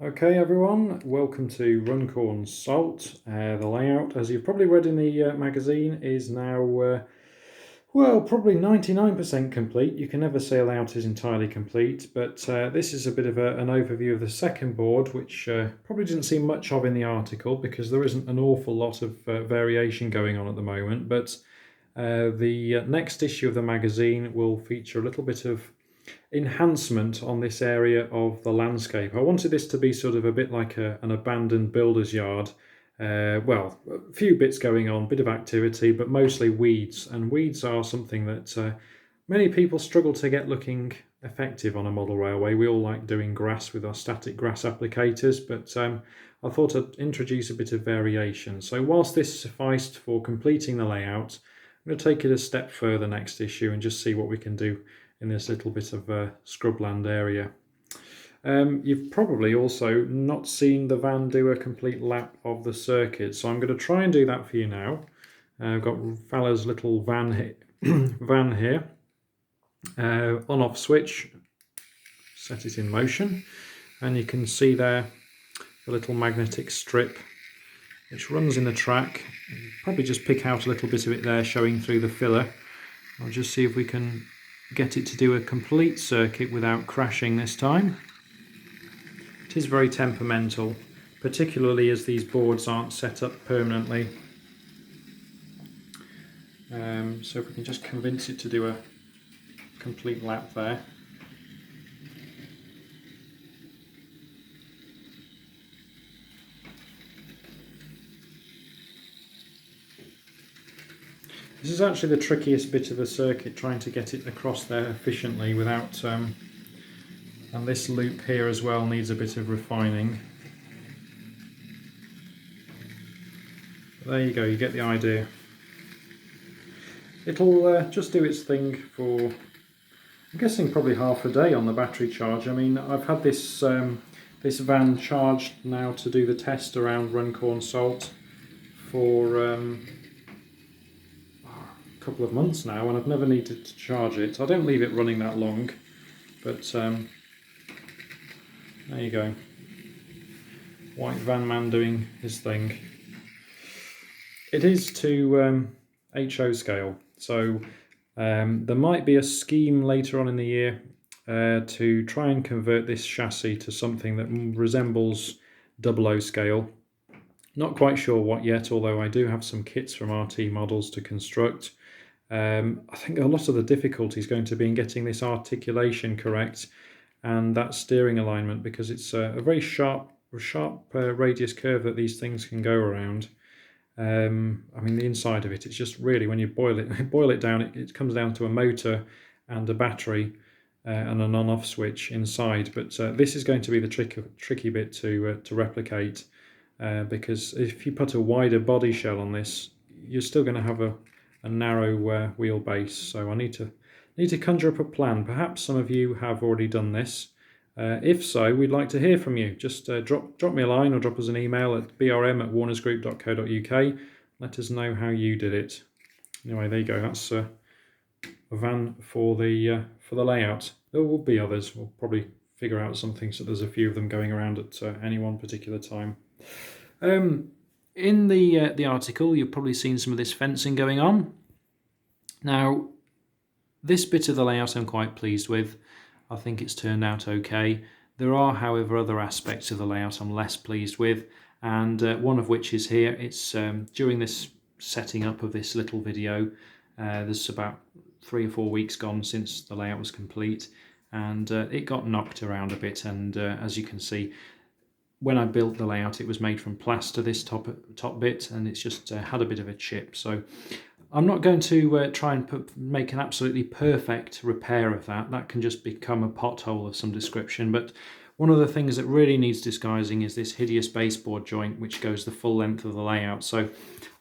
Okay everyone, welcome to Runcorn Salt. The layout, as you've probably read in the magazine, is now, probably 99% complete. You can never say a layout is entirely complete, but this is a bit of an overview of the second board, which probably didn't see much of in the article because there isn't an awful lot of variation going on at the moment, but the next issue of the magazine will feature a little bit of enhancement on this area of the landscape. I wanted this to be sort of a bit like an abandoned builder's yard. A few bits going on, bit of activity, but mostly weeds. And weeds are something that many people struggle to get looking effective on a model railway. We all like doing grass with our static grass applicators, but I thought I'd introduce a bit of variation. So whilst this sufficed for completing the layout, I'm going to take it a step further next issue and just see what we can do in this little bit of scrubland area. You've probably also not seen the van do a complete lap of the circuit, so I'm going to try and do that for you now. I've got Fowler's little van here, on-off switch, set it in motion, and you can see there the little magnetic strip which runs in the track. Probably just pick out a little bit of it there showing through the filler. I'll just see if we can get it to do a complete circuit without crashing this time. It is very temperamental, particularly as these boards aren't set up permanently. So if we can just convince it to do a complete lap there. This is actually the trickiest bit of the circuit, trying to get it across there efficiently without, and this loop here as well needs a bit of refining. But there you go, you get the idea. It'll just do its thing for, I'm guessing, probably half a day on the battery charge. I mean, I've had this this van charged now to do the test around Runcorn Salt for couple of months now, and I've never needed to charge it. I don't leave it running that long, but there you go. White van man doing his thing. It is to HO scale, so there might be a scheme later on in the year to try and convert this chassis to something that resembles 00 scale. Not quite sure what yet, although I do have some kits from RT Models to construct. I think a lot of the difficulty is going to be in getting this articulation correct and that steering alignment, because it's a very sharp radius curve that these things can go around. I mean, the inside of it, it's just really, when you boil it down, it comes down to a motor and a battery and an on-off switch inside. But this is going to be the tricky bit to replicate, because if you put a wider body shell on this, you're still going to have a narrow wheelbase. So I need to conjure up a plan. Perhaps some of you have already done this. If so, we'd like to hear from you. Just drop me a line or drop us an email at brm@warnersgroup.co.uk. Let us know how you did it. Anyway, there you go. That's a van for the layout. There will be others. We'll probably figure out something so there's a few of them going around at any one particular time. In the article, you've probably seen some of this fencing going on. Now, this bit of the layout I'm quite pleased with. I think it's turned out okay. There are, however, other aspects of the layout I'm less pleased with, and one of which is here. It's during this setting up of this little video, there's about 3 or 4 weeks gone since the layout was complete, and it got knocked around a bit, and as you can see, when I built the layout, it was made from plaster, this top bit, and it's just had a bit of a chip. So I'm not going to try and make an absolutely perfect repair of that. That can just become a pothole of some description. But one of the things that really needs disguising is this hideous baseboard joint, which goes the full length of the layout. So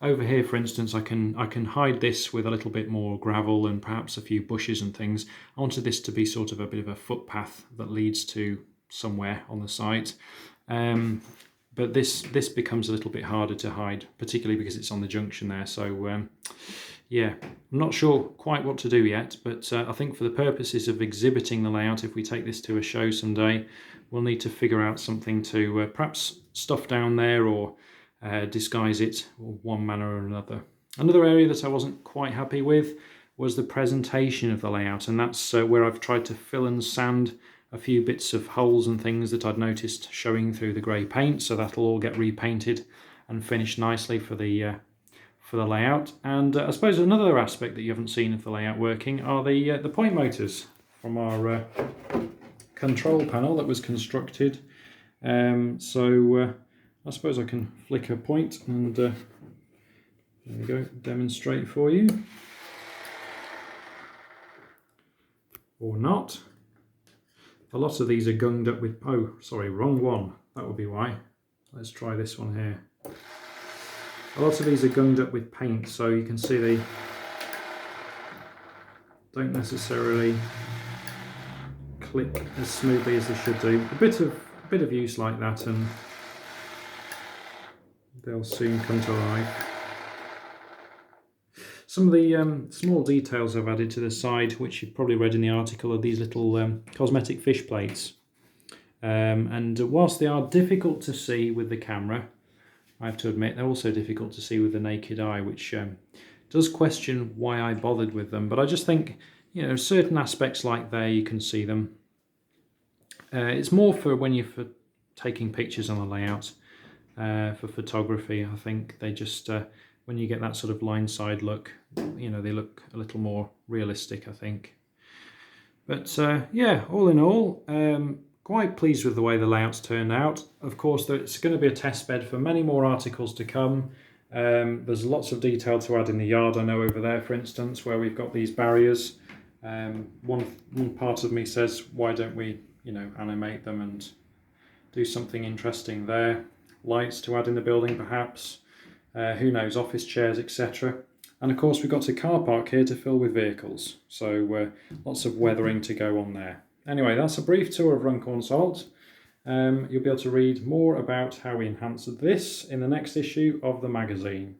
over here, for instance, I can hide this with a little bit more gravel and perhaps a few bushes and things. I wanted this to be sort of a bit of a footpath that leads to somewhere on the site. But this becomes a little bit harder to hide, particularly because it's on the junction there. So yeah, I'm not sure quite what to do yet, but I think for the purposes of exhibiting the layout, if we take this to a show someday, we'll need to figure out something to perhaps stuff down there or disguise it one manner or another. Another area that I wasn't quite happy with was the presentation of the layout, and that's where I've tried to fill and sand a few bits of holes and things that I'd noticed showing through the grey paint, so that'll all get repainted and finished nicely for the layout. And I suppose another aspect that you haven't seen of the layout working are the point motors from our control panel that was constructed. So I suppose I can flick a point and there we go, demonstrate for you. Or not. A lot of these are gunged up with, oh sorry, wrong one, that would be why. Let's try this one here. A lot of these are gunged up with paint, so you can see they don't necessarily click as smoothly as they should do. A bit of use like that and they'll soon come to life. Some of the small details I've added to the side, which you've probably read in the article, are these little cosmetic fish plates. And whilst they are difficult to see with the camera, I have to admit they're also difficult to see with the naked eye, which does question why I bothered with them. But I just think, you know, certain aspects like there you can see them. It's more for when you're taking pictures on a layout, for photography. I think they just, when you get that sort of line side look, you know, they look a little more realistic, I think. But yeah, all in all, quite pleased with the way the layout's turned out. Of course, it's going to be a test bed for many more articles to come. There's lots of detail to add in the yard, I know, over there, for instance, where we've got these barriers. One part of me says, why don't we, you know, animate them and do something interesting there. Lights to add in the building, perhaps. Who knows, office chairs, etc. And of course, we've got a car park here to fill with vehicles. So lots of weathering to go on there. Anyway, that's a brief tour of Runcorn Salt. You'll be able to read more about how we enhanced this in the next issue of the magazine.